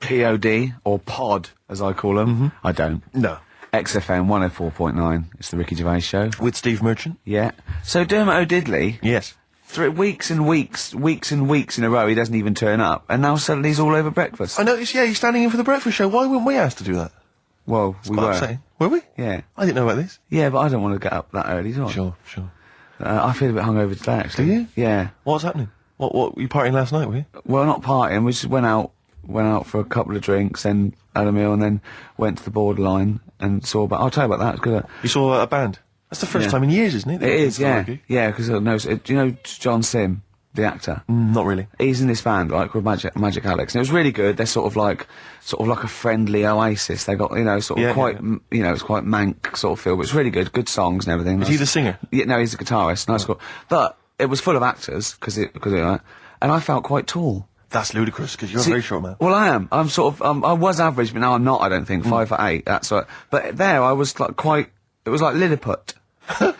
POD, or Pod, as I call them. I don't. No. XFM 104.9. It's the Ricky Gervais Show. With Steve Merchant? Yeah. So Dermot O'Diddley, Yes. weeks and weeks in a row, he doesn't even turn up, and now suddenly he's all over breakfast. I noticed, yeah, he's standing in for the breakfast show. Why weren't we asked to do that? Well, we were. Upsetting. Were we? Yeah. I didn't know about this. Yeah, but I don't want to get up that early, do I? Sure. I feel a bit hungover today, actually. Do you? Yeah. What's happening? What, were you partying last night, were you? Well, not partying, we just went out for a couple of drinks, then had a meal, and then went to the Borderline and saw about... I'll tell you about that, it's good. You saw a band? That's the first time in years, isn't it? It is, yeah. Yeah, because do you know John Sim, the actor? Not really. He's in this band, right, called Magic Alex, and it was really good. They're sort of like a friendly oasis. They got, it's quite mank sort of feel, but it's really good songs and everything. Is he the singer? Yeah, no, he's a guitarist. Nice, cool. But it was full of actors and I felt quite tall. That's ludicrous, because you're a very short man. Well, I am. I'm sort of, I was average, but now I'm not, I don't think. 5'8", that's right. But there, I was like it was like Lilliput. So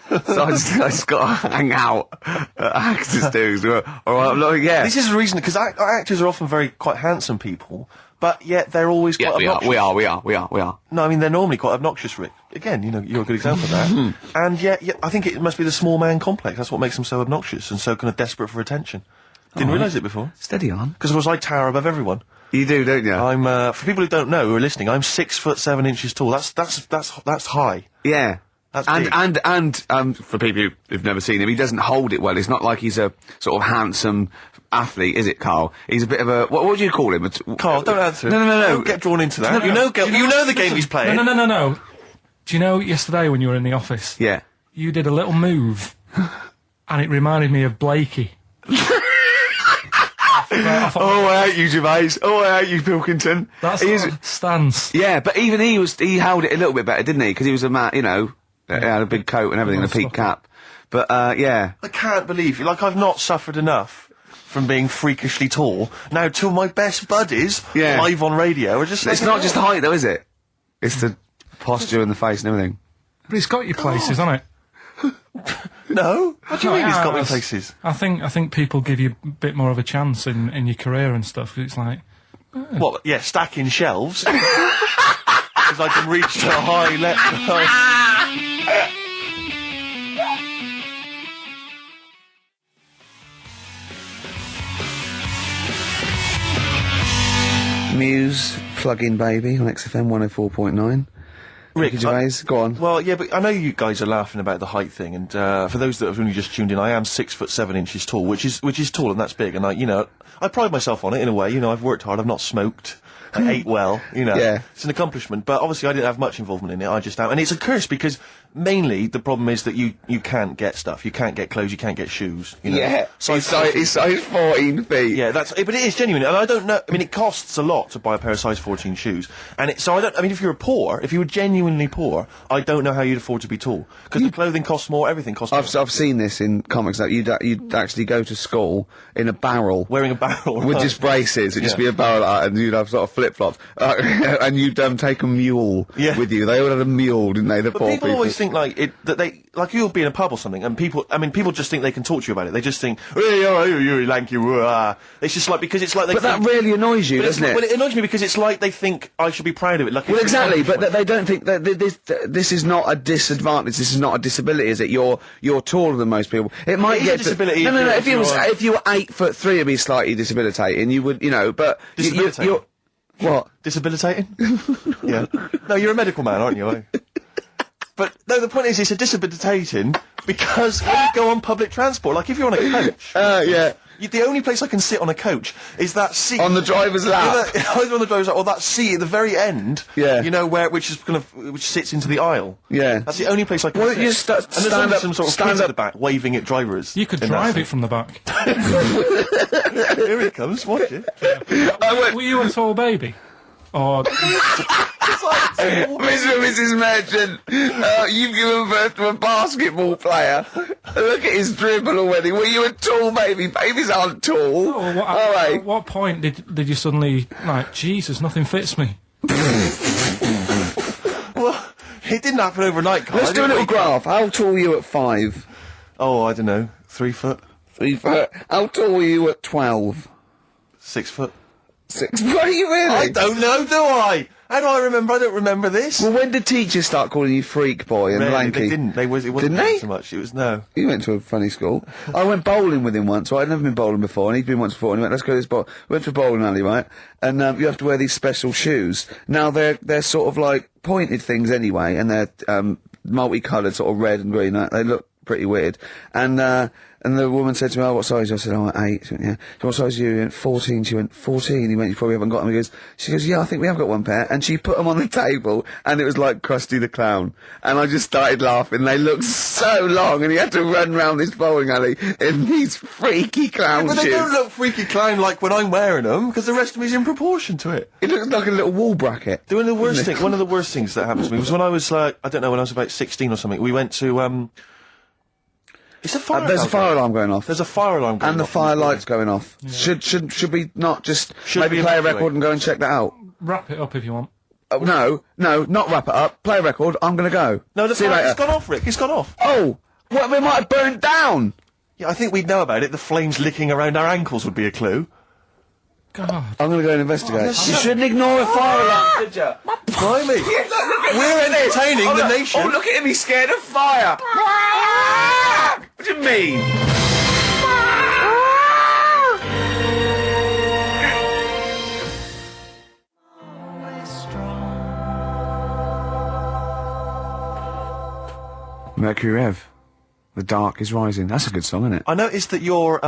I just got to hang out at actors do. Yeah. This is the reason, because actors are often quite handsome people, but yet they're always quite obnoxious. We are. No, I mean, they're normally quite obnoxious, Rick. Again, you're a good example of that. And yet, I think it must be the small man complex. That's what makes them so obnoxious and so kind of desperate for attention. Didn't realise it before. Steady on. Because of course I tower above everyone. You do, don't you? I'm, for people who don't know, who are listening, I'm 6'7" tall. That's high. Yeah. That's big. And for people who've never seen him, he doesn't hold it well. It's not like he's a sort of handsome athlete, is it, Carl? He's a bit of a, what would you call him? Carl, don't answer. No. Don't get drawn into that. You know the game he's playing. No. Do you know yesterday when you were in the office? Yeah. You did a little move, and it reminded me of Blakey. Oh, I hate you, Gervais. Oh, I hate you, Pilkington. That's the stance. Yeah, but even he held it a little bit better, didn't he? Because he was a man, he had a big coat and everything, and a peak cap. But, yeah. I can't believe you. Like, I've not suffered enough from being freakishly tall. Now, two of my best buddies, live on radio, are just... It's not just height, though, is it? It's the posture and the face and everything. But it's got your places, hasn't it? No? What do you mean it's got me places? I think people give you a bit more of a chance in your career and stuff. It's like... What, yeah, stacking shelves? Because I can reach to a high level. Muse, Plug-in Baby on XFM 104.9. Ricky Gervais, go on. Well, yeah, but I know you guys are laughing about the height thing, and for those that have only just tuned in, I am 6'7" tall, which is tall and that's big, and I pride myself on it in a way. I've worked hard, I've not smoked, I ate well, Yeah. It's an accomplishment, but obviously I didn't have much involvement in it. I just am, and it's a curse because mainly the problem is that you can't get stuff, you can't get clothes, you can't get shoes. Yeah, it's size 14 feet. Yeah, but it is genuine, and I don't know. I mean, it costs a lot to buy a pair of size 14 shoes, and if you were genuinely poor, I don't know how you'd afford to be tall because the clothing costs more, everything costs more. I've seen this in comics that you'd actually go to school in a barrel, wearing a barrel with just braces. It'd just be a barrel, and you'd have sort of flip flops, and you'd take a mule with you. They all had a mule, didn't they? The poor people always think you'll be in a pub or something, and people just think they can talk to you about it. They just think, hey, oh, you lanky, it's just like, because it's like they But that really annoys you, doesn't it? Well, it annoys me because it's like they think I should be proud of it. Like, well, exactly, but they don't think that this is not a disadvantage, this is not a disability, is it? You're taller than most people. It might get a disability. No, if you were 8'3", it'd be slightly debilitating, you would, but... Disabilitating? What? Disabilitating? Yeah. No, you're a medical man, aren't you? But, no, the point is, it's a disabilitating because when you go on public transport, like if you're on a coach... yeah. The only place I can sit on a coach is that seat... On the driver's lap? Either on the driver's lap or that seat at the very end, yeah. Which sits into the aisle. Yeah. That's the only place I can sit. You stand up, some sort of kids at the back waving at drivers. You could drive it from the back. Here it comes, watch it. Were you a tall baby? Or... Mr. and Mrs. Merchant, you've given birth to a basketball player. Look at his dribble already. Were you a tall baby? Babies aren't tall. At what point did you suddenly, Jesus, nothing fits me? Well, it didn't happen overnight, Carl. Let's do a little graph. How tall were you at 5? Oh, I don't know. 3 foot. 3 foot. How tall were you at 12? 6 foot. 6. What are you really? I don't know, do I? How do I remember? I don't remember this. Well, when did teachers start calling you freak boy and Really, lanky? they didn't. It wasn't Didn't they? so much. It was no. He went to a funny school. I went bowling with him once, right? I'd never been bowling before, and he'd been once before, and he went, let's go to this bowl. We went to a bowling alley, right? And, you have to wear these special shoes. Now, they're sort of like pointed things anyway, and they're, multicoloured, sort of red and green. They look pretty weird. And the woman said to me, oh, what size? I said, oh, 8. She went, yeah. So what size are you? He went, 14. She went, 14. He went, you probably haven't got them. She goes, yeah, I think we have got one pair. And she put them on the table, and it was like Krusty the Clown. And I just started laughing. They looked so long, and he had to run round this bowling alley in these freaky clown But shoes. they don't look freaky clown like when I'm wearing them, because the rest of me's in proportion to it. It looks like a little wall bracket. One of the worst things that happened to me was when I was like, I don't know, when I was about 16 or something, we went to, it's a fire There's a alarm fire alarm going off. There's a fire alarm going And the off. fire light's going off. Yeah. Should we not just maybe we play a evacuate? record and go and check that out? Wrap it up if you want. No, not wrap it up. Play a record. I'm gonna go. No, the See you fire's later. gone off, Rick. It's gone off. Oh, what? We might have burned down. Yeah, I think we'd know about it. The flames licking around our ankles would be a clue. God. I'm gonna go and investigate. You shouldn't ignore a fire alarm, did you? Blimey. We're entertaining the nation. Oh, look at him. He's scared of fire. What do you mean? Mercury Rev. The dark is rising. That's a good song, isn't it? I noticed that you're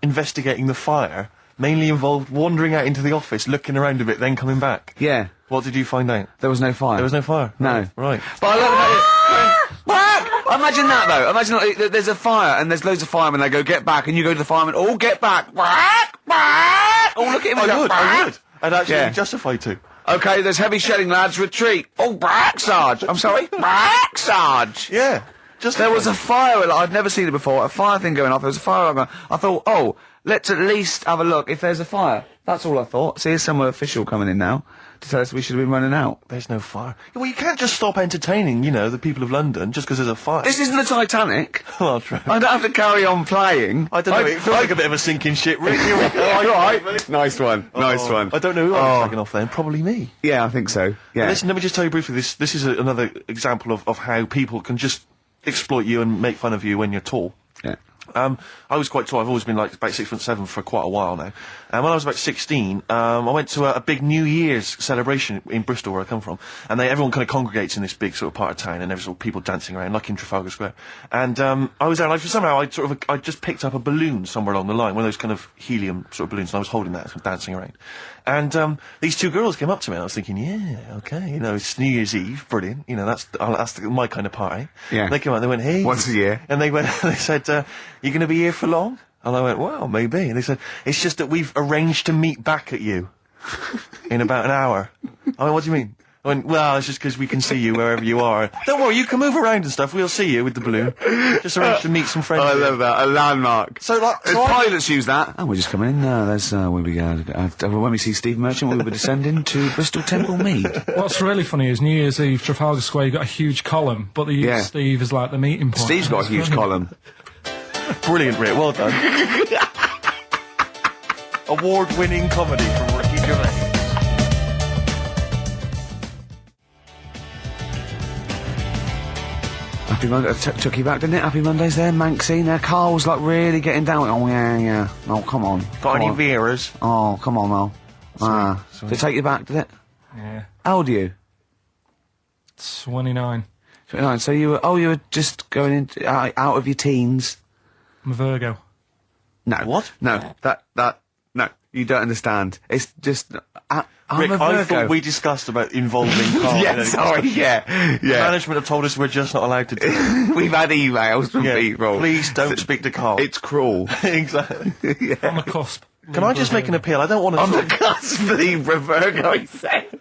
investigating the fire mainly involved wandering out into the office, looking around a bit, then coming back. Yeah. What did you find out? There was no fire. There was no fire? No. Right. But I love that. Imagine that, though. Imagine like, there's a fire, and there's loads of firemen. They go, get back, and you go to the firemen, all get back. Oh, look at him. I would. I'd actually Yeah. be justified to. Okay, there's heavy shelling, lads. Retreat. Oh, back, Sarge. I'm sorry. Back, Sarge. Yeah. There was a fire. I'd never seen it before. A fire thing going off. There was a fire alarm going. I thought, oh, let's at least have a look if there's a fire. That's all I thought. See, here's some official coming in now to tell us we should have been running out. There's no fire. Well, you can't just stop entertaining, you know, the people of London just because there's a fire. This isn't the Titanic. Well, true. I don't have to carry on playing. I don't know, it feels like a bit of a sinking ship, Rick. Here we go. All right. Nice one. Nice one. I don't know who I was slagging off then. Probably me. Yeah, I think so. Yeah. Listen, let me just tell you briefly, this is another example of how people can just exploit you and make fun of you when you're tall. Yeah. I was quite tall. I've always been like about 6'7" for quite a while now. And when I was about 16, I went to a big New Year's celebration in Bristol, where I come from. And everyone kind of congregates in this big sort of part of town, and there's sort of people dancing around, like in Trafalgar Square. And I was there, and somehow I just picked up a balloon somewhere along the line, one of those kind of helium sort of balloons, and I was holding that, sort of dancing around. And these two girls came up to me, and I was thinking, yeah, okay, you know, it's New Year's Eve, brilliant, you know, that's my kind of party. Yeah. And they came out, and they went, hey. Once a year. And they said, you going to be here for long? And I went, well, maybe. And they said, it's just that we've arranged to meet back at you in about an hour. I went, what do you mean? I went, well, it's just because we can see you wherever you are. Don't worry, you can move around and stuff. We'll see you with the balloon. Just arrange to meet some friends. I here." love that. A landmark. So, like, If pilots use that. Oh, we're just coming in. There's, when we see Steve Merchant, we'll be descending to Bristol Temple Mead. What's really funny is New Year's Eve, Trafalgar Square, you got a huge column, but they use Yeah. Steve as like the meeting point. Steve's got a It's huge brilliant. column. Brilliant, Rick. Well done. Award-winning comedy from Ricky Gervais. Happy Monday. Took you back, didn't it? Happy Monday's there. Manxine there. Carl's like really getting down. Oh, yeah. Oh, come on. Got Come any on. Veras? Oh, come on, Mel. Did it take you back, did it? Yeah. How old are you? 29. 29. So you were just going into, out of your teens. I'm a Virgo. No. What? No. No. You don't understand. It's just, I'm Rick, a Virgo. I thought we discussed about involving Carl. Yeah, sorry, yeah. Management have told us we're just not allowed to do it. We've had emails from Yeah, people. please don't speak to Carl. It's cruel. Exactly. On the cusp. Can I just make an appeal? I don't want to... On the cusp, the Virgo, he said.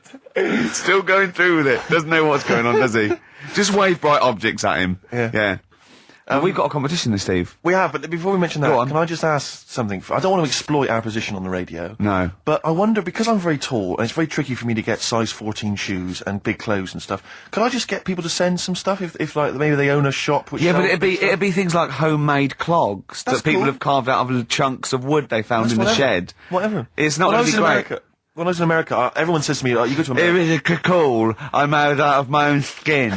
Still going through with it. Doesn't know what's going on, does he? Just wave bright objects at him. Yeah. We've got a competition this, Steve. We have, but before we mention that, Go on. can I just ask something? I don't want to exploit our position on the radio. No. But I wonder, because I'm very tall, and it's very tricky for me to get size 14 shoes and big clothes and stuff, could I just get people to send some stuff if like, maybe they own a shop which Yeah, but sells it'd be things like homemade clogs That's that people cool. have carved out of chunks of wood they found That's in the whatever. shed. Whatever. It's not When I going was to in be great. America, when I was in America, everyone says to me, you go to It America. is a cocoon. I'm made out of my own skin.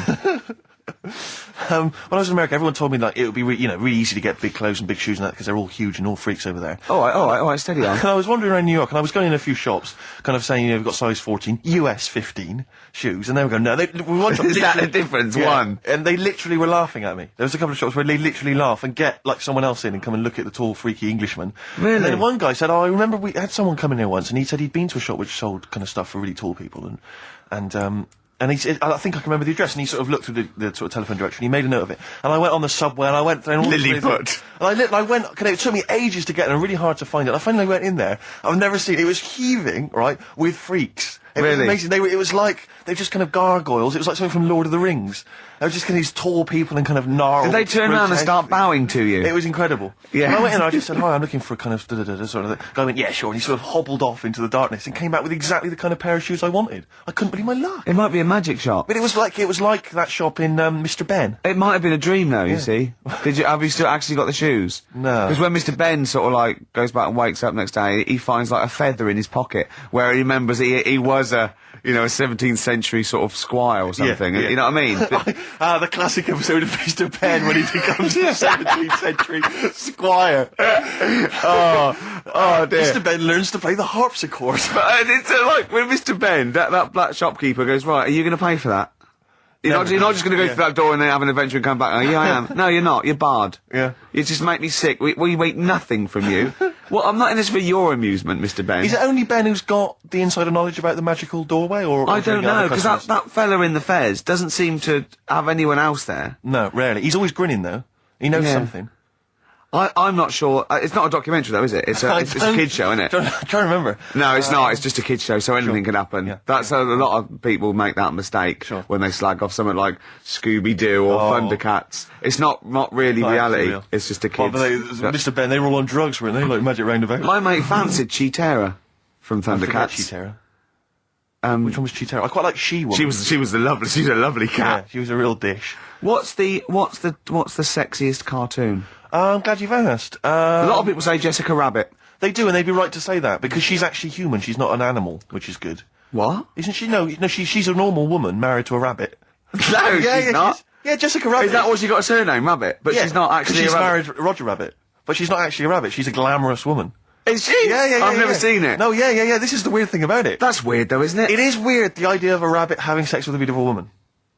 When I was in America, everyone told me like it would be really easy to get big clothes and big shoes and that because they're all huge and all freaks over there. All right, steady on. And I was wandering around New York and I was going in a few shops, kind of saying, we've got size 14, US 15 shoes, and they were going, no, we want something. Is that the difference? Yeah. One. And they literally were laughing at me. There was a couple of shops where they literally laugh and get like someone else in and come and look at the tall, freaky Englishman. Really? And then one guy said, I remember we had someone come in here once, and he said he'd been to a shop which sold kind of stuff for really tall people, and he said, I think I can remember the address, and he sort of looked through the sort of telephone direction. He made a note of it, and I went on the subway, and I went through all Lilliput. And I went. It took me ages to get there, and really hard to find it. I finally went in there. I've never seen it. It was heaving, right, with freaks. It was Really? amazing. It was like they were just kind of gargoyles. It was like something from Lord of the Rings. They were just kind of these tall people and kind of gnarled. Did they turn around and grotesque start things. bowing to you? It was incredible. Yeah. When I went in, I just said, hi, I'm looking for a kind of da-da-da-da sort of thing. Guy went, yeah, sure. And he sort of hobbled off into the darkness and came back with exactly the kind of pair of shoes I wanted. I couldn't believe my luck. It might be a magic shop. But it was like that shop in Mr. Ben. It might have been a dream, though. You see? Have you still actually got the shoes? No. Because when Mr. Ben sort of like goes back and wakes up next day, he finds like a feather in his pocket where he remembers he was a 17th century sort of squire or something. Yeah. You know what I mean? The classic episode of Mr. Penn when he becomes a 17th century squire. Oh dear. Mr. Ben learns to play the harpsichord. But it's like when Mr. Ben, that black shopkeeper goes, right, are you going to pay for that? You're not just going to go through that door and then have an adventure and come back. Oh, yeah, I am. No, you're not. You're barred. Yeah. You just make me sick. We wait nothing from you. Well, I'm not in this for your amusement, Mr. Ben. Is it only Ben who's got the insider knowledge about the magical doorway, or I is there don't any other know, because customers? that fella in the fez doesn't seem to have anyone else there. No, rarely. He's always grinning though. He knows Yeah. something. I'm not sure. It's not a documentary, though, is it? It's a kid's show, isn't it? I'm trying to remember. No, it's not. It's just a kid's show, so anything can happen. Yeah. That's a lot of people make that mistake when they slag off something like Scooby-Doo or Thundercats. It's not really reality. Real. It's just a Well, kid's. Mr. Ben, they were all on drugs, weren't they? Like Magic Roundabout. My mate fancied Cheetara from Thundercats. Cheetara. Which one was Cheetara? I quite like She-Woman. She was a lovely Yeah, cat. she was a real dish. What's the sexiest cartoon? I'm glad you've asked. A lot of people say Jessica Rabbit. They do, and they'd be right to say that, because she's actually human, she's not an animal, which is good. What? Isn't she? No, she's a normal woman married to a rabbit. No, she's not. Yeah, Jessica Rabbit. Is that why she got a surname, Rabbit? But Yeah, she's not 'cause actually she's a rabbit. married Roger Rabbit. But she's not actually a rabbit, she's a glamorous woman. Is she? Yeah. I've never seen it. No, yeah. This is the weird thing about it. That's weird, though, isn't it? It is weird, the idea of a rabbit having sex with a beautiful woman.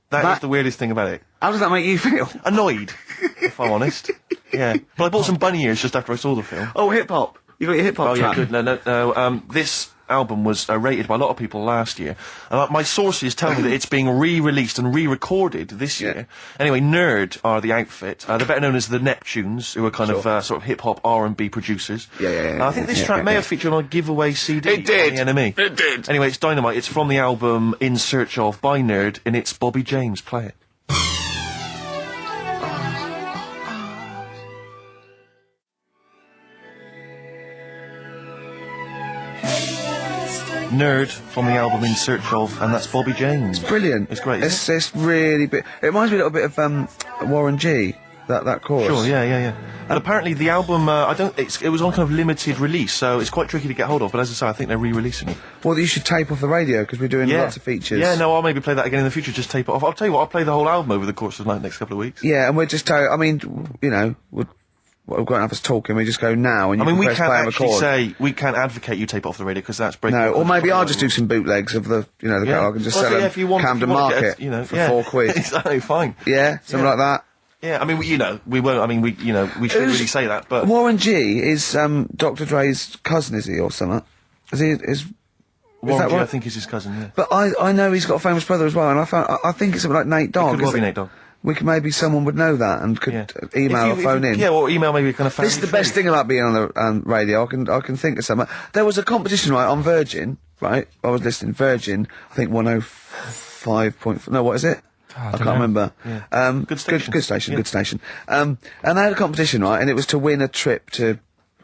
That is the weirdest thing about it. How does that make you feel? Annoyed, if I'm honest. Yeah. But I bought some bunny ears just after I saw the film. Oh, hip hop. You got your hip hop Oh, yeah, track. good. No. This album was rated by a lot of people last year. And my sources tell me that it's being re-released and re-recorded this year. Anyway, Nerd are the outfit. They're better known as the Neptunes, who are kind of sort of hip-hop R&B producers. Yeah. I think this track may have featured on a giveaway CD. It did. On the NME. It did. Anyway, it's dynamite. It's from the album In Search Of by Nerd, and it's Bobby James. Play it. Nerd from the album In Search Of, and that's Bobby James. Brilliant. It's great. It's really big. It reminds me a little bit of Warren G. That chorus. Sure, yeah. And apparently the album, it was on kind of limited release, so it's quite tricky to get hold of, but as I say, I think they're re-releasing it. Well, you should tape off the radio, because we're doing lots of features. Yeah, no, I'll maybe play that again in the future, just tape it off. I'll tell you what, I'll play the whole album over the course of the next couple of weeks. Yeah, and we're just I mean, we're going to have us talking, we just go now, and you can we press can't play and actually record. say, we can't advocate you tape it off the radio, because that's breaking... No, or maybe I'll just do do some bootlegs of the catalogue and just well, sell them if you want, Camden if you want to Market get, for £4. Exactly, fine. Yeah, something like that. Yeah, I mean, we won't, I mean, we shouldn't really say that, but... Warren G is Dr. Dre's cousin, is he, or something? Warren that G, right? I think, is his cousin, yeah. But I know he's got a famous brother as well, and I think it's something like Nate Dogg. Could well be Nate Dogg. We could maybe someone would know that and could email or phone in. Yeah, or email maybe kind of family This is the best thing about being on the radio. I can think of something. There was a competition on Virgin, right? I was listening Virgin. I think 105. No, what is it? I can't remember. Yeah. Good station. Good station. And they had a competition, right? And it was to win a trip to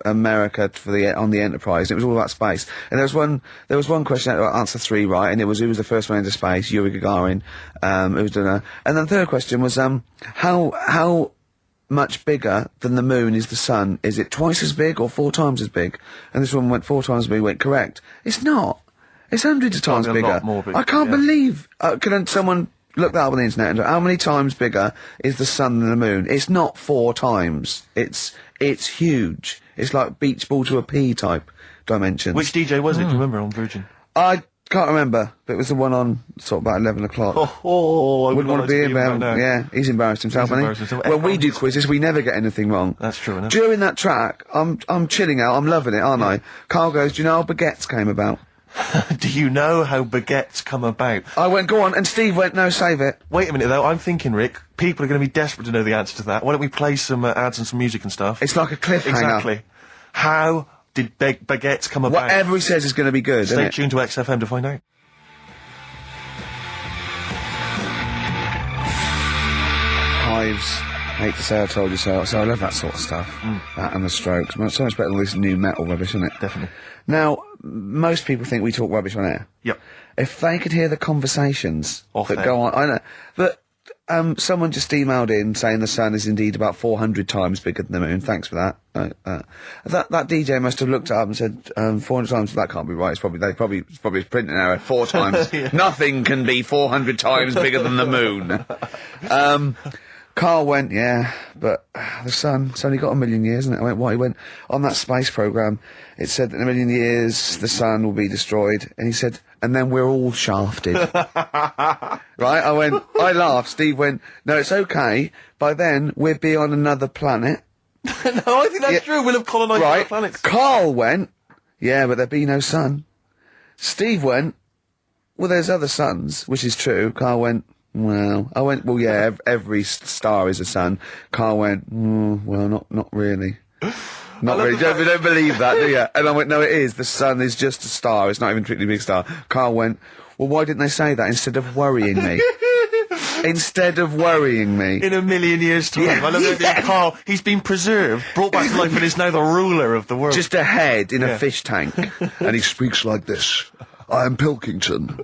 America on the Enterprise. It was all about space. And there was one question, answer 3 right, and it was who was the first one into space? Yuri Gagarin. Who was doing that? And then the third question was how much bigger than the moon is the sun? Is it twice as big or 4 times as big? And this one went 4 times as big. Went correct. It's not. It's hundreds of times Probably a bigger. lot more big, I can't yeah. believe. Can someone look that up on the internet? And how many times bigger is the sun than the moon? It's not 4 times. It's huge. It's like beach ball to a pea type dimensions. Which DJ was it? Do you remember on Virgin? I can't remember, but it was the one on sort of about 11 o'clock. I Wouldn't want to be about. right now. Yeah, he's embarrassed himself. He's hasn't embarrassed he? himself. When we do quizzes, we never get anything wrong. That's true enough. During that track, I'm chilling out. I'm loving it, aren't I? Carl goes, "Do you know how baguettes came about?" Do you know how baguettes come about? I went, "Go on," and Steve went, "No, save it." Wait a minute though, I'm thinking, Rick, people are going to be desperate to know the answer to that. Why don't we play some ads and some music and stuff? It's like a cliffhanger. Exactly. How did baguettes come about? Whatever he says is going to be good. Stay isn't it? tuned to XFM to find out. Hives. Hate to say I told you so. So I love that sort of stuff. That and the Strokes. Well, it's so much better than this new metal rubbish, isn't it? Definitely. Now, most people think we talk rubbish on air. Yep. If they could hear the conversations Off that air. go on, I know. But someone just emailed in saying the sun is indeed about 400 times bigger than the moon. Thanks for that. That DJ must have looked it up and said 400 times. That can't be right. It's probably it's probably a printing error. 4 times. Nothing can be 400 times bigger than the moon. Carl went, yeah, but the sun, it's only got 1 million years, isn't it? I went, what? He went, on that space program, it said that in 1 million years the sun will be destroyed. And he said, and then we're all shafted. Right? I went, I laughed. Steve went, no, it's okay. By then, we'll be on another planet. No, I think that's true. We'll have colonised other Right? planets. Carl went, yeah, but there'd be no sun. Steve went, well, there's other suns, which is true. Carl went, well, I went, well, yeah, every star is a sun. Carl went, well, not really. Not really. You don't believe that, do you? And I went, no, it is. The sun is just a star. It's not even a particularly big star. Carl went, well, why didn't they say that instead of worrying me? Instead of worrying me. In 1 million years' time. Yeah. I love that Carl, he's been preserved, brought back to life, and is now the ruler of the world. Just a head in Yeah. a fish tank. And he speaks like this. I am Pilkington.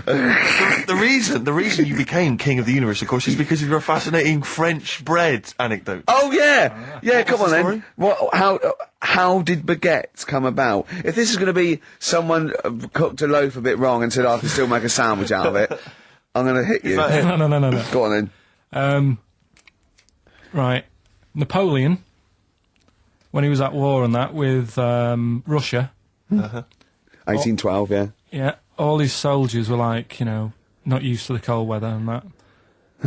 The reason you became king of the universe, of course, is because of your fascinating French bread anecdote. Oh yeah, yeah. Come on the then. story? How did baguettes come about? If this is going to be someone cooked a loaf a bit wrong and said I can still make a sandwich out of it, I'm going to hit you. that it? No. Go on then. Right. Napoleon, when he was at war and that with Russia, 1812. Yeah. yeah, all his soldiers were like, not used to the cold weather and that.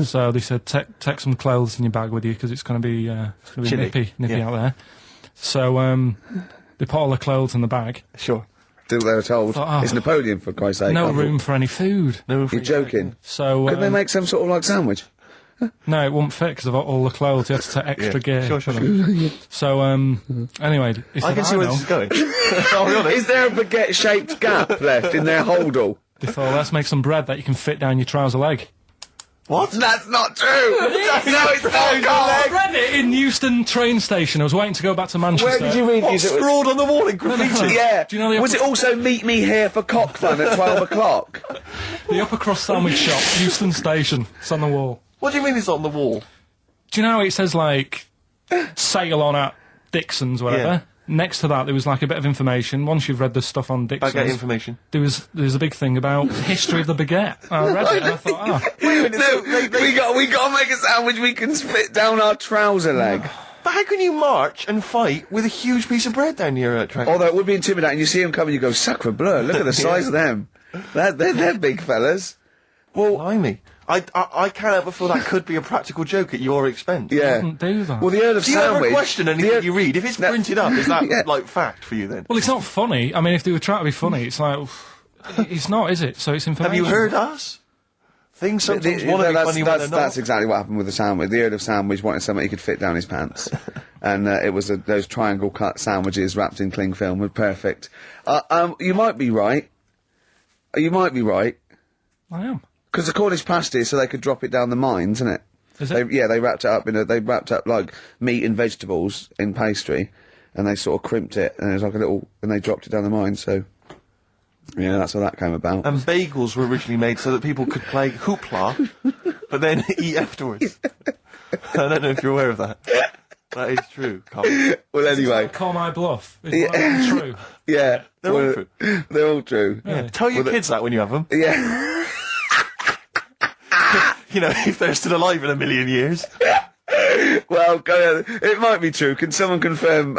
So they said, take some clothes in your bag with you because it's going to be Chilly. nippy Yeah. out there. So they put all the clothes in the bag. Sure. Do what they were told. Oh. It's Napoleon, for Christ's sake. No I thought- room for any food. No, You're joking. So Couldn't they make some sort of like sandwich? no, it wouldn't fit because of all the clothes. You had to take extra gear. Sure. So anyway, he said, I can see where this is going. I'll be honest. Is there a baguette-shaped gap left in their holdall? They thought, let's make some bread that you can fit down your trouser leg. What? That's not true. No, it's not. I Carl. read it in Euston train station. I was waiting to go back to Manchester. Where did you read What, these? scrawled on the wall in graffiti? Yeah. Do you know the Was it also meet me here for cock fun at 12 o'clock? The Upper Cross Sandwich Shop, Euston Station. It's on the wall. What do you mean it's on the wall? Do you know how it says, like, sail on at Dixon's, whatever? Yeah. Next to that, there was, like, a bit of information. Once you've read the stuff on Dixon's, Baguette information. there was a big thing about history of the baguette. I read it and I thought, No, we got to make a sandwich we can spit down our trouser leg. But how can you march and fight with a huge piece of bread down your track? Although it would be intimidating. You see them coming, you go, sacre bleu, look at the size of them. They're big fellas. Well, Blimey. I can't help but feel that could be a practical joke at your expense. yeah. wouldn't do that. Well, the Earl of Do you Sandwich... ever question anything you read? If it's printed up, is that, Yeah. like, fact for you then? Well, it's not funny. I mean, if they were trying to be funny, it's like, it's not, is it? So it's Have information. you heard us? Things sometimes want to be funny when they're not. That's exactly what happened with the sandwich. The Earl of Sandwich wanted something he could fit down his pants. And it was those triangle cut sandwiches wrapped in cling film were perfect. You might be right. You might be right. I am. Because the Cornish pasty, so they could drop it down the mines, isn't it? Is it? They wrapped it up they wrapped up like meat and vegetables in pastry, and they sort of crimped it, and it was like and they dropped it down the mine. So, yeah, that's how that came about. And bagels were originally made so that people could play hoopla, but then eat afterwards. I don't know if you're aware of that. That is true, Carl. Well, anyway. Call my bluff. It's not true. Yeah. They're all true. They're all true. Really? Tell your kids that when you have them. Yeah. You know, if they're still alive in a million years. Well, it might be true. Can someone confirm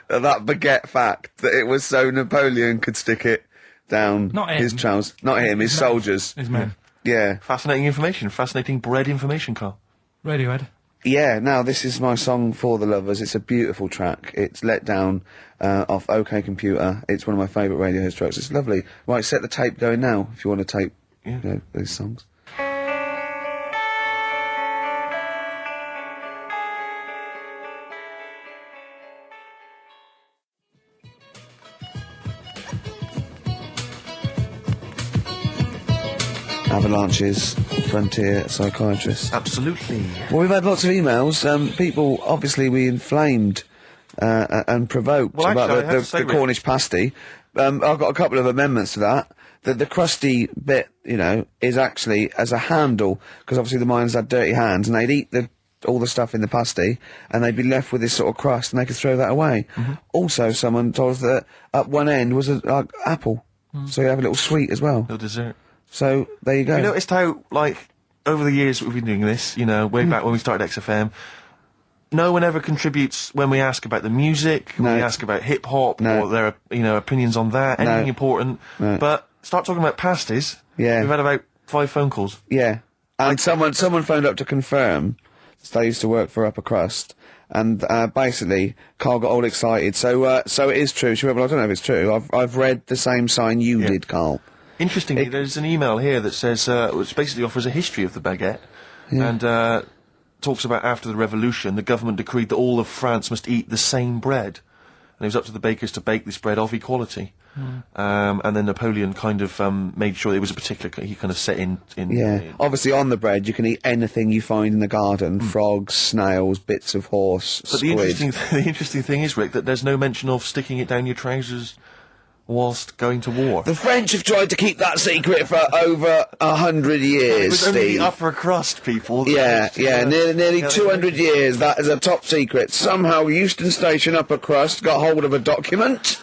that baguette fact that it was so Napoleon could stick it down Not him. his trousers? Not him, his soldiers. His men. Yeah. Fascinating information. Fascinating bread information, Carl. Radiohead. Yeah, now this is my song for the lovers. It's a beautiful track. It's Let Down off OK Computer. It's one of my favourite Radiohead tracks. It's lovely. Right, set the tape going now if you want to tape those songs. Avalanche's Frontier Psychiatrist. Absolutely. Well, we've had lots of emails. People, obviously, we inflamed and provoked Well, about actually, I have to say, the Rick- Cornish pasty. I've got a couple of amendments to that. The crusty bit, you know, is actually as a handle, because obviously the miners had dirty hands, and they'd eat all the stuff in the pasty, and they'd be left with this sort of crust, and they could throw that away. Also, someone told us that at one end was an apple, so you have a little sweet as well. No dessert. So, there you go. You noticed how, like, over the years we've been doing this, you know, way back when we started XFM, no one ever contributes when we ask about the music, when we ask about hip-hop, or their, you know, opinions on that, anything important. But start talking about pasties. Yeah. We've had about 5 phone calls. Yeah, and someone phoned up to confirm. They used to work for Upper Crust, and basically Carl got all excited. So it is true. She went, well, I don't know if it's true. I've read the same sign you did, Carl. Interestingly, there's an email here that says, which basically offers a history of the baguette, and talks about after the revolution, the government decreed that all of France must eat the same bread, and it was up to the bakers to bake this bread of equality. And then Napoleon kind of made sure it was a particular. He kind of set in. Obviously, on the bread, you can eat anything you find in the garden: frogs, snails, bits of horse, But squid. the interesting thing is, Rick, that there's no mention of sticking it down your trousers whilst going to war. The French have tried to keep that secret for over 100 years, It was only Steve. the upper crust people. Nearly 200 years, that is a top secret. Somehow Euston Station Upper Crust got hold of a document,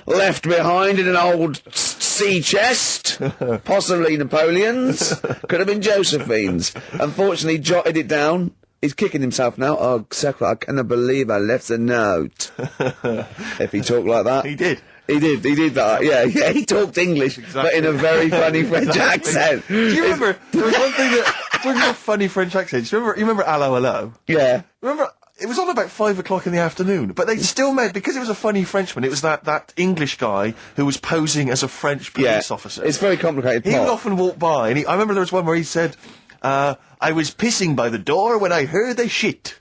left behind in an old sea chest, possibly Napoleon's, could have been Josephine's. Unfortunately, jotted it down. He's kicking himself now. Oh, Secretary, I cannot believe I left a note. If he talked like that. He did. He did that. Yeah, he talked English, but in a very funny French accent. Do you remember, there was one thing that, talking about funny French accents, you remember Allo Allo? Yeah. Remember, it was on about 5 o'clock in the afternoon, but they still meant, because it was a funny Frenchman, it was that English guy who was posing as a French police officer. It's very complicated He would plot. often walk by, and I remember there was one where he said, I was pissing by the door when I heard a shit.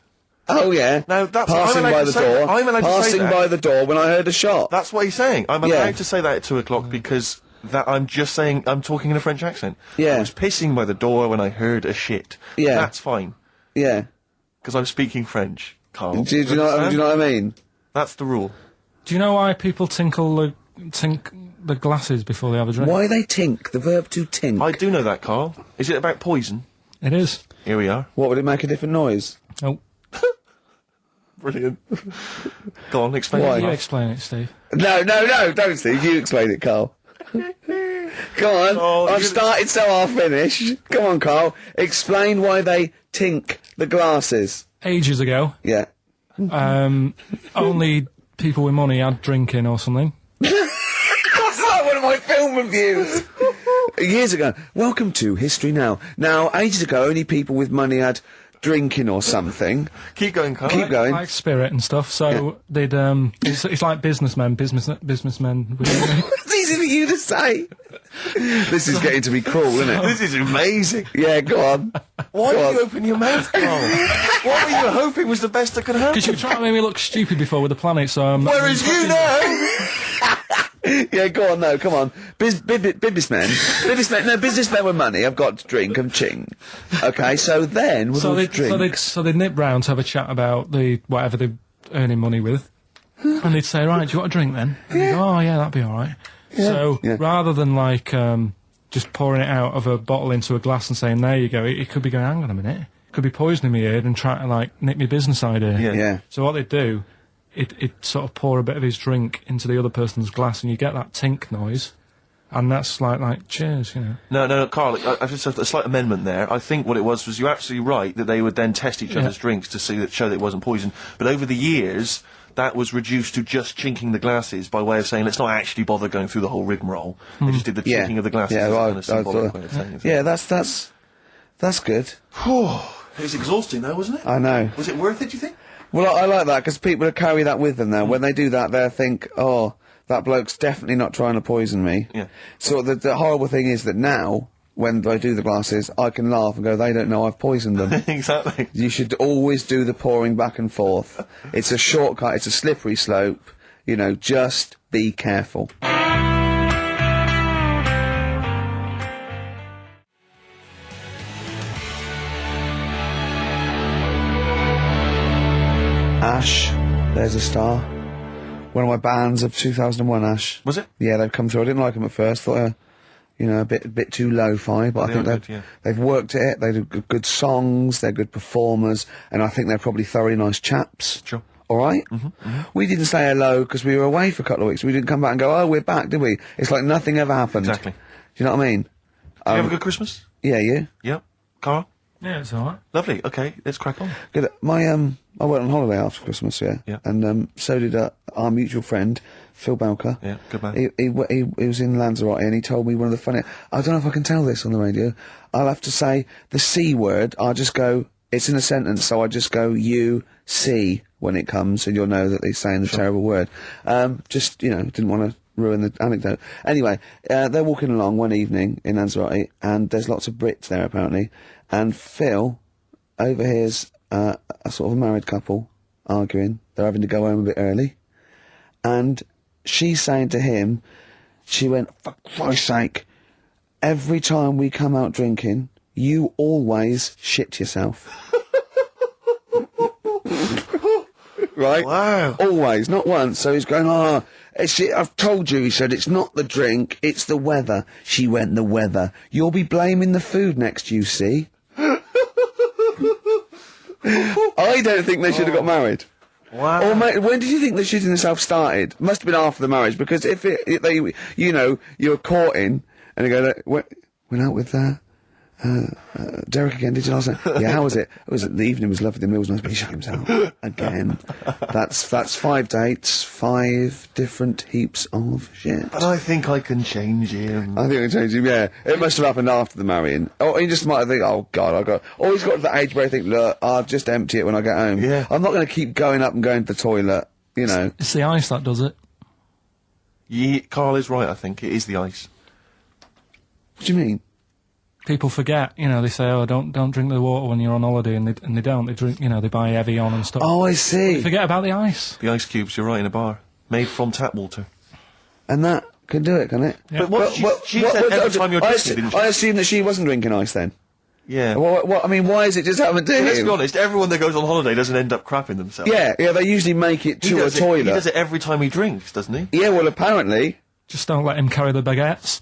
Oh yeah. Now, that's- passing I'm allowed by to the say door. that. I'm allowed to say passing that. by the door when I heard a shot. That's what he's saying. I'm allowed Yeah. to say that at 2 o'clock because I'm just saying I'm talking in a French accent. Yeah. I was pissing by the door when I heard a shit. Yeah. That's fine. Yeah. Because I'm speaking French, Carl. Do you know what I mean? That's the rule. Do you know why people tink the glasses before they have a drink? Why they tink? The verb to tink. I do know that, Carl. Is it about poison? It is. Here we are. What would it make a different noise? Oh, Brilliant. Go on, explain Why? it. you Carl. explain it, Steve. No, don't Steve. You explain it, Carl. Come on. Oh, I've you- started, so I'll finish. Come on, Carl. Explain why they tink the glasses. Ages ago, Yeah. only people with money had drinking or something. That's like one of my film reviews. Years ago. Welcome to History Now. Now, ages ago, only people with money had drinking or something. Keep going, Carl. Keep going. Like spirit and stuff. So they'd it's like businessmen businessmen. It's easy for you to say. This is getting to be cruel, isn't it? This is amazing. Yeah, go on. Why Go did on. you open your mouth, Carl? What were you hoping was the best that could happen? Because you were trying to make me look stupid before with the planet. So Whereas you know... Yeah, go on, no, come on. Businessmen with money, I've got to drink, I'm ching. Okay, so then, with all the drinks... So they'd nip round to have a chat about the whatever they're earning money with, and they'd say, "Right, do you want a drink then?" And they'd go, "Oh yeah, that'd be all right." So Yeah. rather than like just pouring it out of a bottle into a glass and saying, "There you go," it could be going, "Hang on a minute, could be poisoning me ear and try to, like, nick my business idea. Yeah. Yeah. So what they'd do, it'd sort of pour a bit of his drink into the other person's glass, and you get that tink noise, and that's like cheers, you know. No, Carl, I've just a slight amendment there. I think what it was you're absolutely right that they would then test each other's drinks to show that it wasn't poison. But over the years, that was reduced to just chinking the glasses by way of saying, let's not actually bother going through the whole rigmarole. They just did the Yeah. chinking of the glasses Yeah, as a well, kind of symbolic way of saying it. Yeah, that's good. It was exhausting though, wasn't it? I know. Was it worth it, do you think? Well, I like that because people carry that with them now. When they do that, they'll think, oh, that bloke's definitely not trying to poison me. Yeah. So the horrible thing is that now, when I do the glasses, I can laugh and go, they don't know I've poisoned them. Exactly. You should always do the pouring back and forth. It's a shortcut, it's a slippery slope. You know, just be careful. Ash, there's a star. One of my bands of 2001, Ash. Was it? Yeah, they've come through. I didn't like them at first. Thought, you know, a bit too lo-fi, but I think they've worked at it. They do good songs. They're good performers, and I think they're probably thoroughly nice chaps. Sure. All right. We didn't say hello because we were away for a couple of weeks. We didn't come back and go, oh, we're back, did we? It's like nothing ever happened. Exactly. Do you know what I mean? Did you have a good Christmas? Yeah, you. Yep. Carl? Yeah, it's alright. Lovely. Okay, let's crack on. Good. I went on holiday after Christmas, yeah. And so did our mutual friend, Phil Belker. Yeah, good man. He was in Lanzarote and he told me one of the funny... I don't know if I can tell this on the radio. I'll have to say the C word. I'll just go... It's in a sentence, so I just go, you see, when it comes, and you'll know that they're saying the terrible word. Just, you know, didn't want to ruin the anecdote. Anyway, they're walking along one evening in Lanzarote, and there's lots of Brits there, apparently, and Phil overhears a sort of a married couple arguing. They're having to go home a bit early. And she's saying to him, she went, for Christ's sake, every time we come out drinking, you always shit yourself. Right? Wow. Always, not once. So he's going, I've told you, he said, it's not the drink, it's the weather. She went, the weather. You'll be blaming the food next, you see. I don't think they should have got married. Wow. Or when did you think the shitting themselves started? Must have been after the marriage, because if they, you know, you're courting, and they go, went out with Derek again, did you last night? Yeah, how was it? The evening was lovely, the meal was nice, but he shut himself again. That's 5 dates, 5 different heaps of shit. But I think I can change him. I think I changed him, yeah. It must have happened after the marrying. Or he just might have think, oh God, or he's got to the age where I think, look, I'll just empty it when I get home. Yeah. I'm not going to keep going up and going to the toilet, you know. It's the ice that does it. Yeah, Carl is right, I think. It is the ice. What do you mean? People forget, you know, they say, oh, don't drink the water when you're on holiday, and they don't. They drink, you know, they buy Evian and stuff. Oh, I see. They forget about the ice. The ice cubes, you're right, in a bar. Made from tap water. And that can do it, can it? Yeah. But she said every time you're drinking, didn't she? I assume that she wasn't drinking ice then. Yeah. I mean, why is it just happened to him? Let's be honest, everyone that goes on holiday doesn't end up crapping themselves. Yeah, they usually make it to a toilet. He does it every time he drinks, doesn't he? Yeah, well, apparently. Just don't let him carry the baguettes.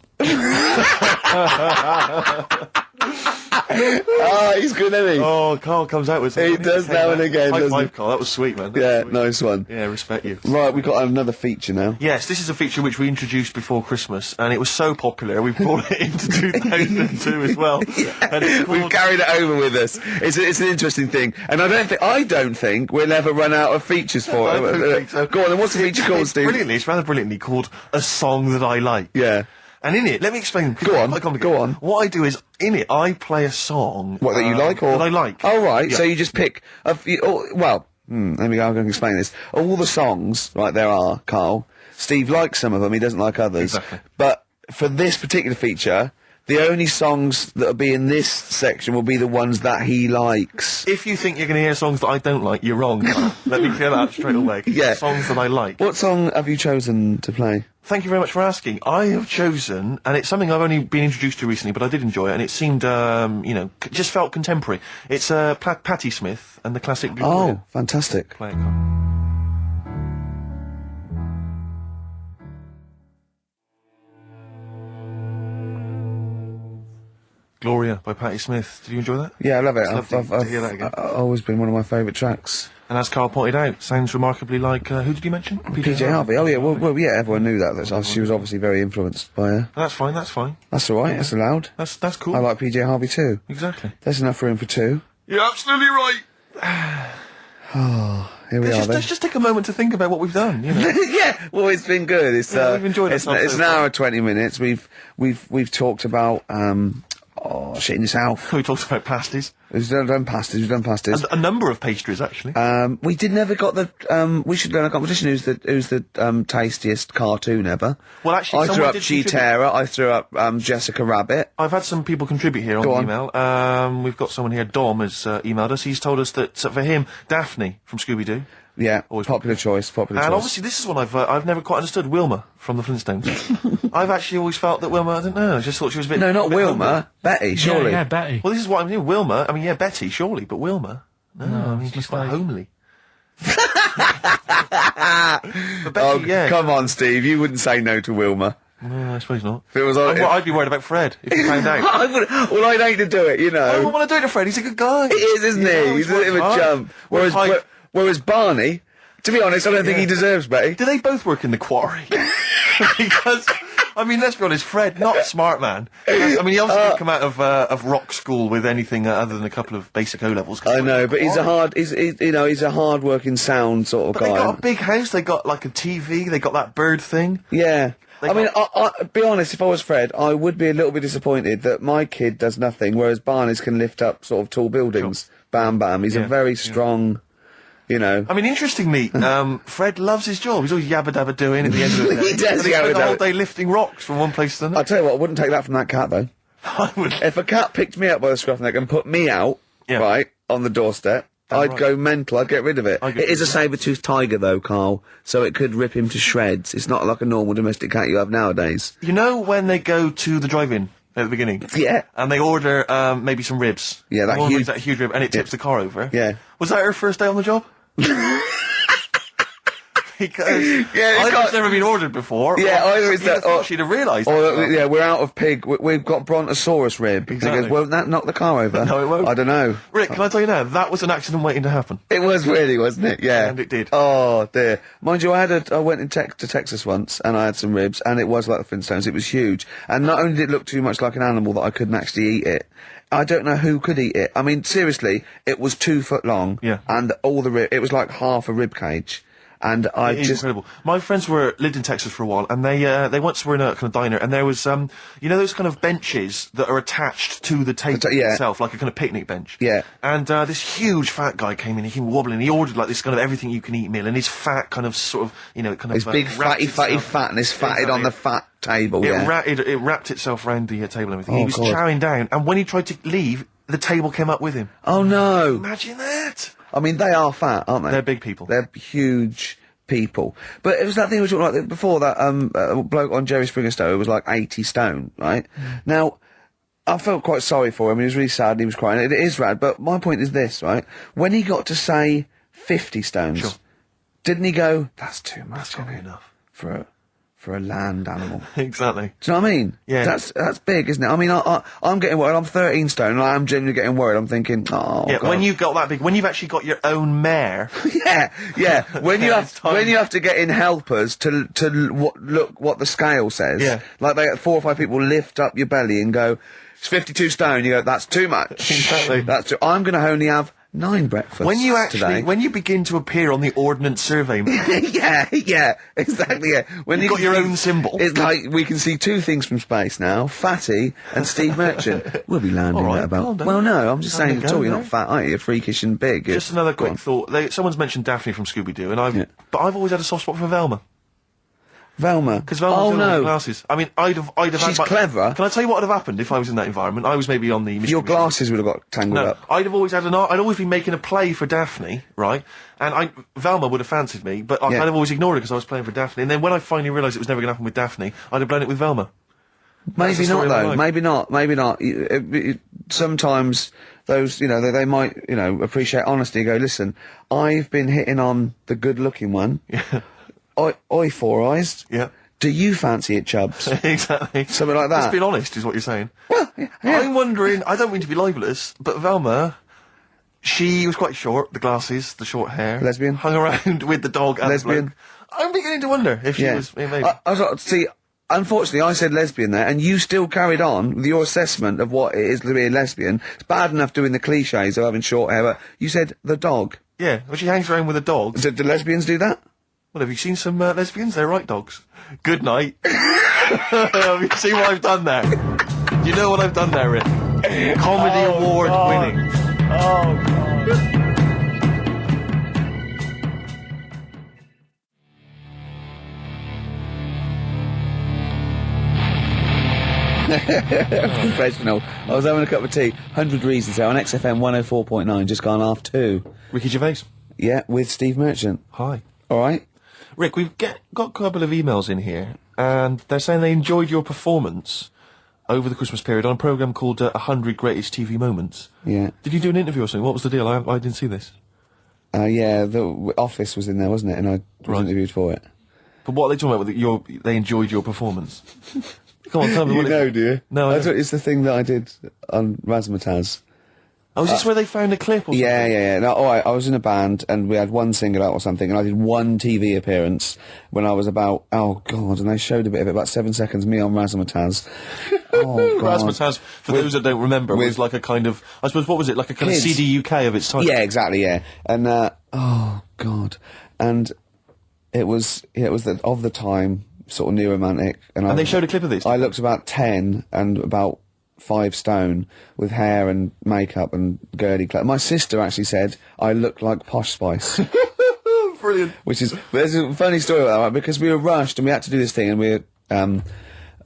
He's good, isn't he? Oh, Carl comes out with something. He does now and again, High doesn't five, he? Carl. That was sweet, man. Yeah, Sweet. nice one. Yeah, respect you. Right, we've got another feature now. Yes, this is a feature which we introduced before Christmas, and it was so popular, we've brought it into 2002 as well. And it's We've called... carried it over with us. It's an interesting thing, and I don't think we'll ever run out of features for I it. don't think so. Go on, then what's the feature called, Steve? It's rather brilliantly called A Song That I Like. Yeah. And in it, let me explain. Go on, go on. What I do is, in it, I play a song... What, that you like, or? That I like. Oh, right, Yeah. so you just pick... let me go, I'm going to explain this. All the songs, right, there are, Carl, Steve likes some of them, he doesn't like others. Exactly. But for this particular feature, the only songs that'll be in this section will be the ones that he likes. If you think you're going to hear songs that I don't like, you're wrong. Let me clear that up straight away. Yeah. Songs that I like. What song have you chosen to play? Thank you very much for asking. I have chosen, and it's something I've only been introduced to recently, but I did enjoy it, and it seemed, just felt contemporary. It's Patti Smith and the classic... Oh, fantastic. Play it, Carl. Gloria by Patti Smith. Did you enjoy that? Yeah, I love it. It's lovely to hear that again. I've always been one of my favourite tracks. And as Carl pointed out, sounds remarkably like, who did you mention? PJ Harvey. Oh yeah, well, yeah, everyone knew that. She was obviously very influenced by her. That's fine, that's fine. That's all right. That's allowed. That's cool. I like PJ Harvey too. Exactly. There's enough room for two. You're absolutely right. Here we are then. Let's just take a moment to think about what we've done, you know. Yeah, well, it's been good. It's we've enjoyed it's, ourselves it's so an far. hour and 20 minutes. We've talked about shitting yourself. We talked about pasties. We've done pasties. A number of pastries, actually. We never got the. We should run a competition. Who's the tastiest cartoon ever? Well, actually, I threw someone up did contribute. Cheetara. I threw up Jessica Rabbit. I've had some people contribute here on Go the on. email. We've got someone here, Dom, has emailed us. He's told us that, for him, Daphne from Scooby-Doo. Yeah, Always popular choice. And obviously, this is one I've never quite understood. Wilma from the Flintstones. I've actually always felt that Wilma. I don't know. I just thought she was a bit. No, a not bit Wilma. homely. Betty, surely. Yeah, Betty. Well, this is what I'm doing. Wilma. I mean, yeah, Betty, surely, but Wilma. No, I mean, she's quite homely. But Betty, yeah. Come on, Steve. You wouldn't say no to Wilma. No, I suppose not. If it was I'd be worried about Fred if he found out. Well, I'd hate to do it, you I know. don't want to do it to Fred. He's a good guy. He is, isn't he? He's a bit of a jump. Whereas Barney, to be honest, I don't think he deserves Betty. Do they both work in the quarry? Because, I mean, let's be honest, Fred, not a smart man. I mean, he obviously didn't come out of rock school with anything other than a couple of basic O-levels. I know, but he's a hard-working, sound sort of But guy. they got a big house, they got like a TV, they got that bird thing. Yeah. They I mean, got- I be honest, if I was Fred, I would be a little bit disappointed that my kid does nothing, whereas Barney's can lift up sort of tall buildings. Bam, bam. He's a very strong, you know. I mean, interestingly, Fred loves his job. He's always yabba dabba doing at the end of the day. He does And he spent yabba the whole dabba. day lifting rocks from one place to I'll another. tell you what, I wouldn't take that from that cat, though. I would. If a cat picked me up by the scruff neck and put me out, Yeah. right, on the doorstep, I'd right. go mental. I'd get rid of it. I'd get It is a rid of saber-toothed tiger, though, Carl, so it could rip him to shreds. It's not like a normal domestic cat you have nowadays. You know when they go to the drive-in at the beginning? Yeah. And they order maybe some ribs. Yeah, that The woman huge- makes that huge rib, and it tips the car over. Yeah. Was that her first day on the job? Because Yeah, it's I've got- never been ordered before. Yeah, or either it's you'd have that, thought or- she'd have realised. Or, yeah, we're out of pig. We've got brontosaurus rib. And he Exactly. goes, won't that knock the car over? No, it won't. I don't know. Rick, can I tell you now? That was an accident waiting to happen. It was really, wasn't it? Yeah. And it did. Oh, dear. Mind you, I went to Texas once, and I had some ribs, and it was like the Flintstones. It was huge. And not only did it look too much like an animal that I couldn't actually eat it, I don't know who could eat it. I mean, seriously, it was 2 foot long. Yeah. And all the it was like half a rib cage. And I It is just... incredible. My friends lived in Texas for a while, and they once were in a kind of diner, and there was you know those kind of benches that are attached to the table Yeah. itself, like a kind of picnic bench. Yeah. And this huge fat guy came in, he came wobbling, he ordered like this kind of everything you can eat meal, and his fat kind of sort of kind of His big wrapped fatty itself- fatness fatted on the fat table, It, yeah. it wrapped itself around the table and everything. Oh, He was God. chowing down, and when he tried to leave, the table came up with him. Oh, no. Imagine that! I mean, they are fat, aren't they? They're big people. They're huge people. But it was that thing we were talking about before, that bloke on Jerry Springer Show was like 80 stone, right? Now, I felt quite sorry for him. He was really sad and he was crying. It is rad, but my point is this, right? When he got to, say, 50 stones, Sure. didn't he go, that's too much Can't be enough. for a land animal? Exactly. Do you know what I mean? Yeah. That's big, isn't it? I mean, I'm getting worried. I'm 13 stone and I am genuinely getting worried. I'm thinking, oh, Yeah, God. when you've got that big, when you've actually got your own mare, Yeah. When you It's tiny. have to get in helpers to look what the scale says. Yeah. Like 4 or 5 people lift up your belly and go, it's 52 stone. You go, that's too much. Exactly. I'm going to only have 9 breakfasts when you actually, today. when you begin to appear on the Ordnance Survey map, yeah, exactly. Yeah. When You've got can your see- own symbol. It's like we can see 2 things from space now: Fatty and Steve Merchant. We'll be landing All right, at about. calm down. Well, no, I'm just Having saying a at go all. You're there. not fat, are you? You're freakish and big. just another Go quick on. thought. Someone's mentioned Daphne from Scooby-Doo, and Yeah. but I've always had a soft spot for Velma. Velma. Because Velma Oh was in no. glasses. I mean, I'd have had She's my- clever. Can I tell you what would have happened if I was in that environment? I was maybe on the mystery Your machine. glasses would have got tangled No, up. I'd always been making a play for Daphne, right? And Velma would have fancied me, but I Yeah. kind of always ignored it because I was playing for Daphne. And then when I finally realised it was never going to happen with Daphne, I'd have blown it with Velma. Maybe the not story of my though. life. Maybe not. Maybe not. Sometimes those, they might, appreciate honesty. And go, listen, I've been hitting on the good-looking one. Yeah. Oi, Four Eyes. Yeah. Do you fancy it, Chubbs? Exactly. Something like that. Just being honest is what you're saying. Well, yeah. I'm wondering, I don't mean to be libelous, but Velma, she was quite short, the glasses, the short hair. Lesbian? Hung around with the dog and Lesbian? the bloke. I'm beginning to wonder if she was, maybe. I was like, see, unfortunately, I said lesbian there, and you still carried on with your assessment of what it is to be a lesbian. It's bad enough doing the cliches of having short hair, but you said the dog. Yeah, well, she hangs around with a dog. Do lesbians do that? Well, have you seen some lesbians? They're right dogs. Good night. Have you seen what I've done there? You know what I've done there, Rick? Comedy award winning. Oh, God. Professional. I was having a cup of tea. 100 Reasons there on XFM 104.9, just gone half 2. Ricky Gervais. Yeah, with Steve Merchant. Hi. All right. Rick, we've got a couple of emails in here, and they're saying they enjoyed your performance over the Christmas period on a programme called 100 Greatest TV Moments. Yeah. Did you do an interview or something? What was the deal? I didn't see this. Yeah, the Office was in there, wasn't it? And I was interviewed for it. But what are they talking about? They enjoyed your performance. Come on, tell me You what know, do you? No, I don't. It's the thing that I did on Razzmatazz. Oh, is this where they found a clip or something? Yeah. No, I was in a band and we had one single out or something, and I did one TV appearance when I was about, oh God, and they showed a bit of it, about 7 seconds, me on Razzmatazz. Oh God. Razzmatazz, for those that don't remember, was like a kind of, I suppose, what was it, like a kind Kids. of CD UK of its time? Yeah, exactly, yeah. And, oh God. And it was of the time, sort of new romantic. And they showed a clip of this? I looked about 10 and about 5 stone with hair and makeup and girly clothes. My sister actually said I look like Posh Spice. Brilliant. Which is, there's a funny story about that, right? Because we were rushed and we had to do this thing, and we were,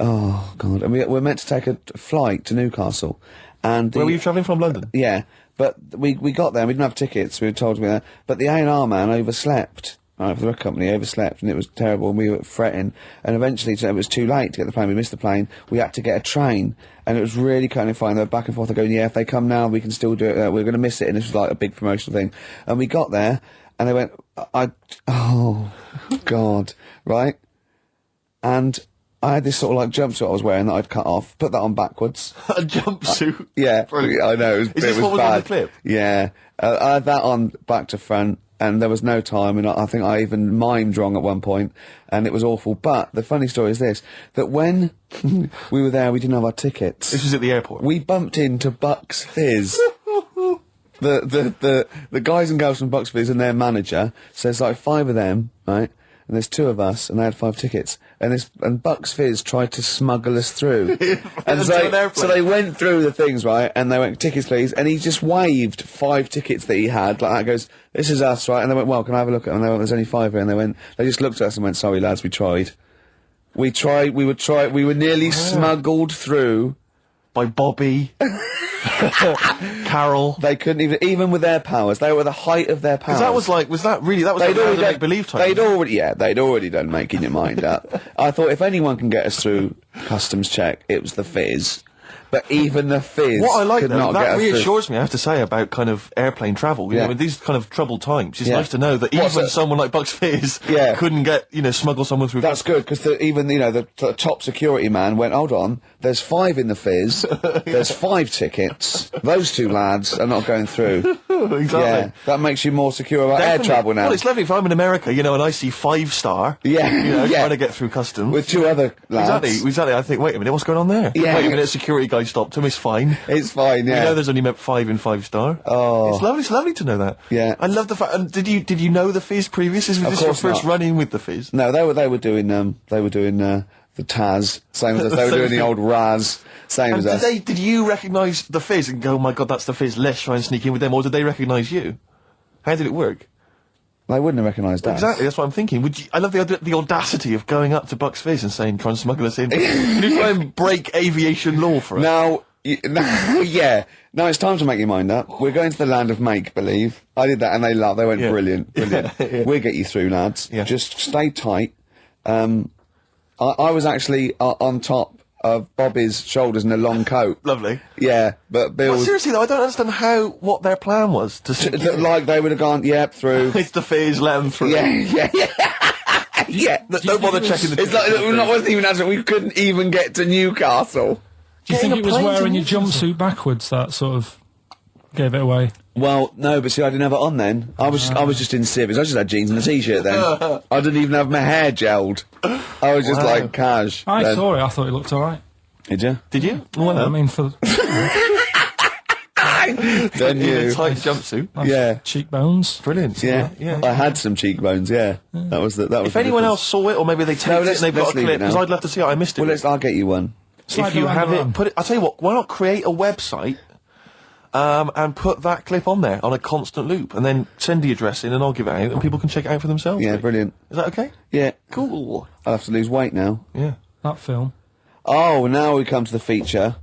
oh God, and we were meant to take a flight to Newcastle. And Where were you travelling from, London? Yeah, but we got there and we didn't have tickets, we were told to be there, but the A&R man overslept. Right, for the record company, overslept, and it was terrible, and we were fretting, and eventually it was too late to get the plane, we missed the plane, we had to get a train, and it was really kind of fine, they were back and forth, they're going, yeah, if they come now, we can still do it, we're going to miss it, and this was like a big promotional thing, and we got there, and they went, oh, God, right, and I had this sort of like jumpsuit I was wearing that I'd cut off, put that on backwards. A jumpsuit? Yeah, Brilliant. I know, Is this what was bad. on the clip? Yeah, I had that on back to front, and there was no time, and I think I even mimed wrong at one point, and it was awful. But the funny story is this, that when we were there, we didn't have our tickets. This was at the airport? We bumped into Bucks Fizz. the guys and girls from Bucks Fizz and their manager, so there's like 5 of them, right? And there's 2 of us, and they had 5 tickets. And Bucks Fizz tried to smuggle us through. And so they went through the things, right? And they went, tickets please. And he just waved 5 tickets that he had, like that, goes, this is us, right? And they went, well, can I have a look at them? And they went, there's only 5 here. And they just looked at us and went, sorry lads, we tried. We were nearly smuggled through. By Bobby. Carol. They couldn't even with their powers, they were the height of their powers. Because that was like the make-believe time. They'd already done making your mind up. I thought if anyone can get us through customs check, it was the Fizz. But even the Fizz what I like could though, not that get us through. reassures me, I have to say, about kind of airplane travel. You know, in these kind of troubled times, it's nice to know that even someone like Bucks Fizz couldn't get, smuggle someone through. That's good, because even the top security man went, hold on, there's 5 in the Fizz, there's 5 tickets, those 2 lads are not going through. Exactly. Yeah, that makes you more secure about air travel now. Well, it's lovely if I'm in America, and I see 5-star, trying to get through customs. With 2 other lads. Exactly. I think, wait a minute, what's going on there? Yeah. Wait a minute, security guy stopped him, it's fine. It's fine, yeah. There's only 5 in 5-star. Oh. It's lovely to know that. Yeah. I love the fact, and did you know the Fizz previous? Was this your first run-in with the Fizz? No, they were doing the Taz, same as us. They were doing the old Raz, same as us. Did you recognise the Fizz and go, oh my God, that's the Fizz, let's try and sneak in with them, or did they recognise you? How did it work? They wouldn't have recognised us. Exactly, that's what I'm thinking. I love the audacity of going up to Bucks Fizz and saying, try and smuggle us in. Can you try and break aviation law for us? Now, now it's time to make your mind up. We're going to the land of make-believe. I did that and they laughed. They went, brilliant. We'll get you through, lads. Yeah. Just stay tight. I was actually on top of Bobby's shoulders in a long coat. Lovely. Yeah, but Bill... Well, seriously though, I don't understand what their plan was. Like, they would have gone, through. It's the Fizz, let them through. Yeah. yet. Don't bother checking the It's like, we're not wasn't even answering. We couldn't even get to Newcastle. Do you think Getting it a was plane to wearing your Newcastle? jumpsuit backwards that sort of gave it away? Well, no, but see, I didn't have it on then. I was just in civvies. I just had jeans and a t-shirt then. I didn't even have my hair gelled. I was just Wow. like cash. I then. saw it. I thought it looked all right. Did you? Did you? Well, I mean, for Then in a you. tight jumpsuit. Yeah. cheekbones. Brilliant. Yeah. yeah. I had some cheekbones. Yeah. That was the. That was. If the anyone difference. else saw it, or maybe they taped it let's- and they've got let's a leave clip, it now. because I'd love to see it. I missed it. Well, I'll get you one. Slide If you around have the it, room. put it. I'll tell you what. Why not create a website, and put that clip on there on a constant loop, and then send the address in, and I'll give it out, and people can check it out for themselves. Yeah, brilliant. Is that okay? Yeah. Cool. I'll have to lose weight now. Yeah. That film. Oh, now we come to the feature.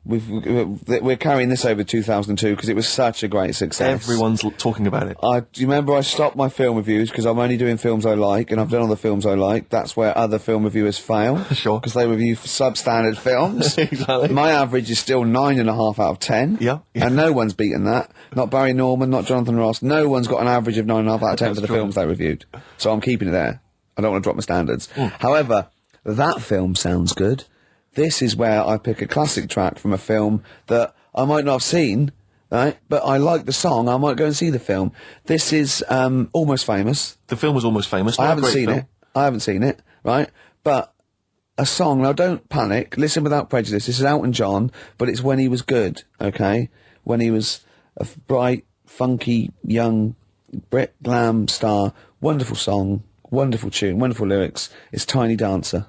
We're carrying this over 2002 because it was such a great success. Everyone's talking about it. Do you remember I stopped my film reviews because I'm only doing films I like, and I've done all the films I like. That's where other film reviewers fail. Sure. Because they review substandard films. Exactly. My average is still 9.5 out of 10. Yeah. And no one's beaten that. Not Barry Norman, not Jonathan Ross. No one's got an average of 9.5 out of 10 for the true. films they reviewed. So I'm keeping it there. I don't want to drop my standards. However, that film sounds good. This is where I pick a classic track from a film that I might not have seen, right? But I like the song. I might go and see the film. This is Almost Famous. The film was Almost Famous. I Not a haven't great seen film. it. I haven't seen it, right? But a song. Now, don't panic. Listen without prejudice. This is Elton John, but it's when he was good, okay? When he was a bright, funky, young Brit glam star. Wonderful song, wonderful tune, wonderful lyrics. It's Tiny Dancer.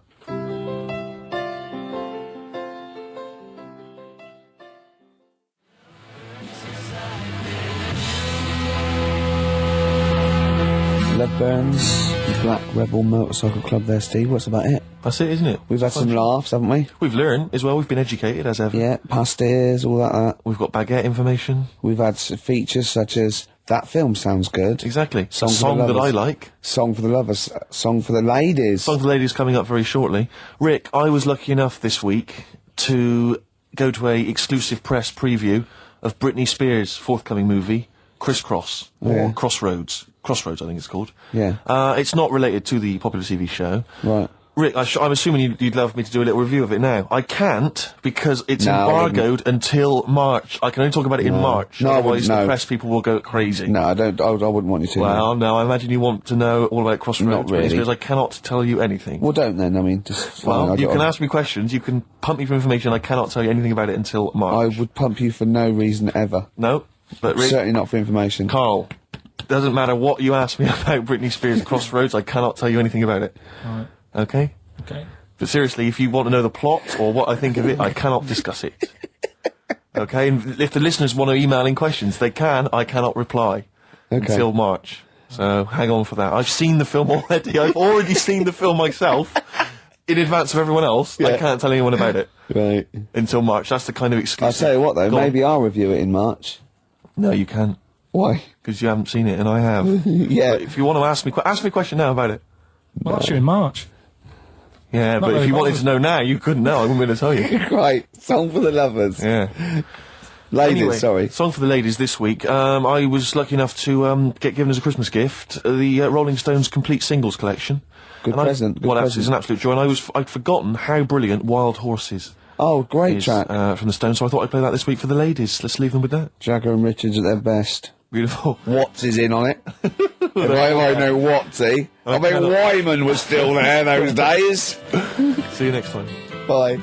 Love Burns, Black Rebel Motorcycle Club there, Steve. What's about it? That's it, isn't it? We've had some laughs, haven't we? We've learned as well. We've been educated as ever. Yeah, pasties, all that. We've got baguette information. We've had features such as That Film Sounds Good. Exactly. Song A for the song that I lovers. like. Song for the Lovers. Song for the Ladies. Song for the Ladies coming up very shortly. Rick, I was lucky enough this week to go to a exclusive press preview of Britney Spears' forthcoming movie, Crisscross, or Yeah. Crossroads. Crossroads, I think it's called. Yeah. It's not related to the popular TV show. Right. Rick, I'm assuming you'd love me to do a little review of it now. I can't, because it's No, I wouldn't. embargoed until March. I can only talk about it in March. No, I Otherwise, wouldn't, the no. press people will go crazy. No, I don't. I wouldn't want you to. Well, no, I imagine you want to know all about Crossroads. Not really. Because I cannot tell you anything. Well, don't then. I mean, just. Well, I've you got can to- ask me questions, you can pump me for information, I cannot tell you anything about it until I March. would pump you for no reason ever. No, but Rick, Certainly not for information. Carl, doesn't matter what you ask me about Britney Spears' Crossroads, I cannot tell you anything about it. Right. Okay? Okay. But seriously, if you want to know the plot or what I think of it, I cannot discuss it. Okay? And if the listeners want to email in questions, they can, I cannot reply Okay. until March. So hang on for that. I've seen the film already. I've already seen the film myself in advance of everyone else. I Yeah. can't tell anyone about it Right. until March. That's the kind of I'll exclusive. tell you what, though. Go on. Maybe I'll review it in March. No, you can't. Why? Because you haven't seen it, and I have. Yeah. But if you want to ask me a question now about it. Well, that's you in March. Yeah, but really if you wanted bothered. to know now, you couldn't know. I wouldn't be able to tell you. Right. Song for the Lovers. Yeah. Ladies, Anyway, sorry. song for the ladies this week. I was lucky enough to get given as a Christmas gift the Rolling Stones complete singles collection. Good And present, good well, present. it's an absolute joy. And I'd forgotten how brilliant Wild Horses Oh, great is track. from the Stones. So I thought I'd play that this week for the ladies. Let's leave them with that. Jagger and Richards at their best. Beautiful. Watts is in on it. If I know Wattsy. I mean, cannot- Wyman was still there those days. See you next time. Bye.